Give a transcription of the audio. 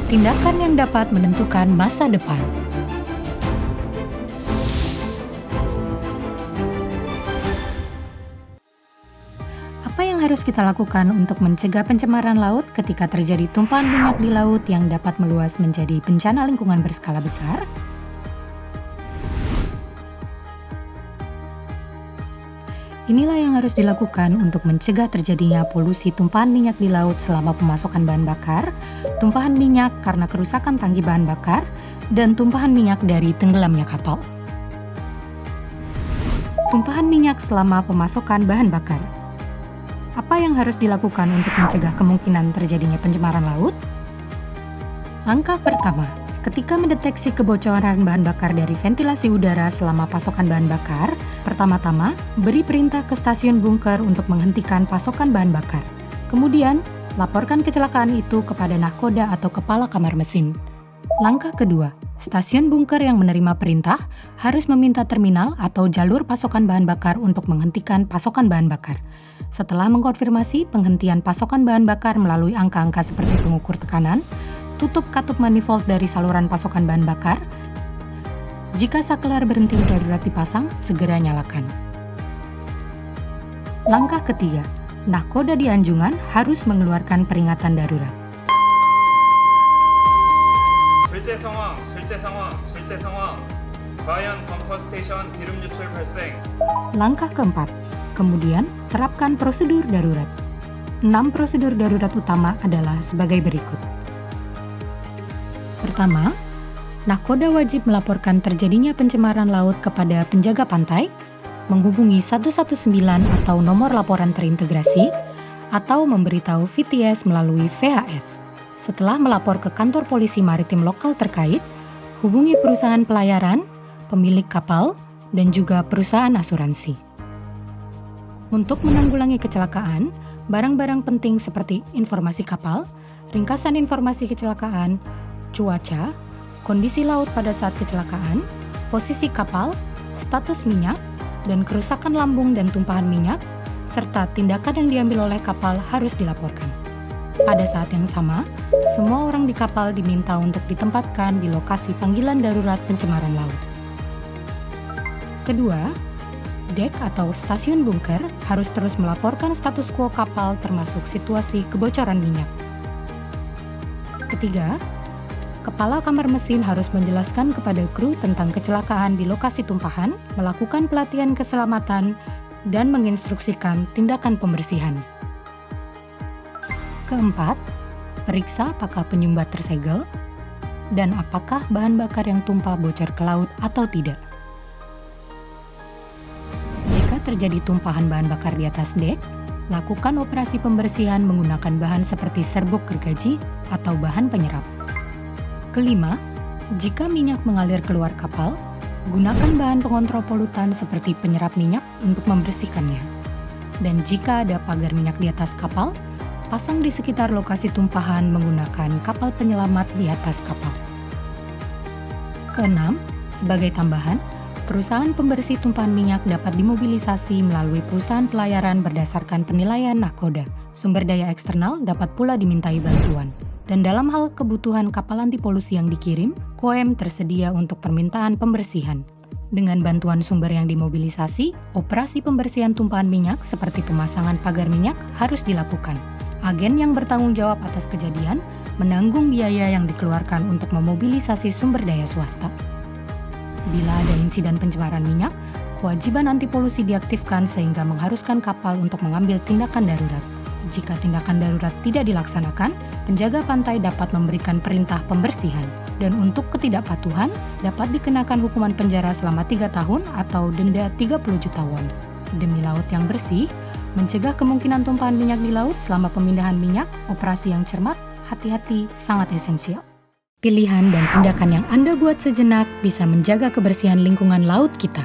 Tindakan yang dapat menentukan masa depan. Apa yang harus kita lakukan untuk mencegah pencemaran laut ketika terjadi tumpahan minyak di laut yang dapat meluas menjadi bencana lingkungan berskala besar? Inilah yang harus dilakukan untuk mencegah terjadinya polusi tumpahan minyak di laut selama pemasokan bahan bakar, tumpahan minyak karena kerusakan tangki bahan bakar, dan tumpahan minyak dari tenggelamnya kapal. Tumpahan minyak selama pemasokan bahan bakar. Apa yang harus dilakukan untuk mencegah kemungkinan terjadinya pencemaran laut? Langkah pertama, ketika mendeteksi kebocoran bahan bakar dari ventilasi udara selama pasokan bahan bakar, pertama-tama, beri perintah ke stasiun bunker untuk menghentikan pasokan bahan bakar. Kemudian, laporkan kecelakaan itu kepada nahkoda atau kepala kamar mesin. Langkah kedua, stasiun bunker yang menerima perintah harus meminta terminal atau jalur pasokan bahan bakar untuk menghentikan pasokan bahan bakar. Setelah mengkonfirmasi penghentian pasokan bahan bakar melalui angka-angka seperti pengukur tekanan, tutup katup manifold dari saluran pasokan bahan bakar. Jika saklar berhenti darurat dipasang, segera nyalakan. Langkah ketiga, nahkoda di anjungan harus mengeluarkan peringatan darurat. 실제 상황. 과연 벙커 스테이션 기름 유출 발생. Langkah keempat, kemudian terapkan prosedur darurat. 6 prosedur darurat utama adalah sebagai berikut. Pertama, nahkoda wajib melaporkan terjadinya pencemaran laut kepada penjaga pantai, menghubungi 119 atau nomor laporan terintegrasi, atau memberitahu VTS melalui VHF. Setelah melapor ke kantor polisi maritim lokal terkait, hubungi perusahaan pelayaran, pemilik kapal, dan juga perusahaan asuransi. Untuk menanggulangi kecelakaan, barang-barang penting seperti informasi kapal, ringkasan informasi kecelakaan, cuaca, kondisi laut pada saat kecelakaan, posisi kapal, status minyak, dan kerusakan lambung dan tumpahan minyak, serta tindakan yang diambil oleh kapal harus dilaporkan. Pada saat yang sama, semua orang di kapal diminta untuk ditempatkan di lokasi panggilan darurat pencemaran laut. Kedua, dek atau stasiun bunker harus terus melaporkan status quo kapal termasuk situasi kebocoran minyak. Ketiga, kepala kamar mesin harus menjelaskan kepada kru tentang kecelakaan di lokasi tumpahan, melakukan pelatihan keselamatan, dan menginstruksikan tindakan pembersihan. Keempat, periksa apakah penyumbat tersegel dan apakah bahan bakar yang tumpah bocor ke laut atau tidak. Jika terjadi tumpahan bahan bakar di atas dek, lakukan operasi pembersihan menggunakan bahan seperti serbuk gergaji atau bahan penyerap. Kelima, jika minyak mengalir keluar kapal, gunakan bahan pengontrol polutan seperti penyerap minyak untuk membersihkannya. Dan jika ada pagar minyak di atas kapal, pasang di sekitar lokasi tumpahan menggunakan kapal penyelamat di atas kapal. Keenam, sebagai tambahan, perusahaan pembersih tumpahan minyak dapat dimobilisasi melalui perusahaan pelayaran berdasarkan penilaian nahkoda. Sumber daya eksternal dapat pula dimintai bantuan. Dan dalam hal kebutuhan kapal anti polusi yang dikirim, KOEM tersedia untuk permintaan pembersihan. Dengan bantuan sumber yang dimobilisasi, operasi pembersihan tumpahan minyak seperti pemasangan pagar minyak harus dilakukan. Agen yang bertanggung jawab atas kejadian menanggung biaya yang dikeluarkan untuk memobilisasi sumber daya swasta. Bila ada insiden pencemaran minyak, kewajiban anti polusi diaktifkan sehingga mengharuskan kapal untuk mengambil tindakan darurat. Jika tindakan darurat tidak dilaksanakan, penjaga pantai dapat memberikan perintah pembersihan. Dan untuk ketidakpatuhan, dapat dikenakan hukuman penjara selama 3 tahun atau denda 30 juta won. Demi laut yang bersih, mencegah kemungkinan tumpahan minyak di laut selama pemindahan minyak, operasi yang cermat, hati-hati sangat esensial. Pilihan dan tindakan yang Anda buat sejenak bisa menjaga kebersihan lingkungan laut kita.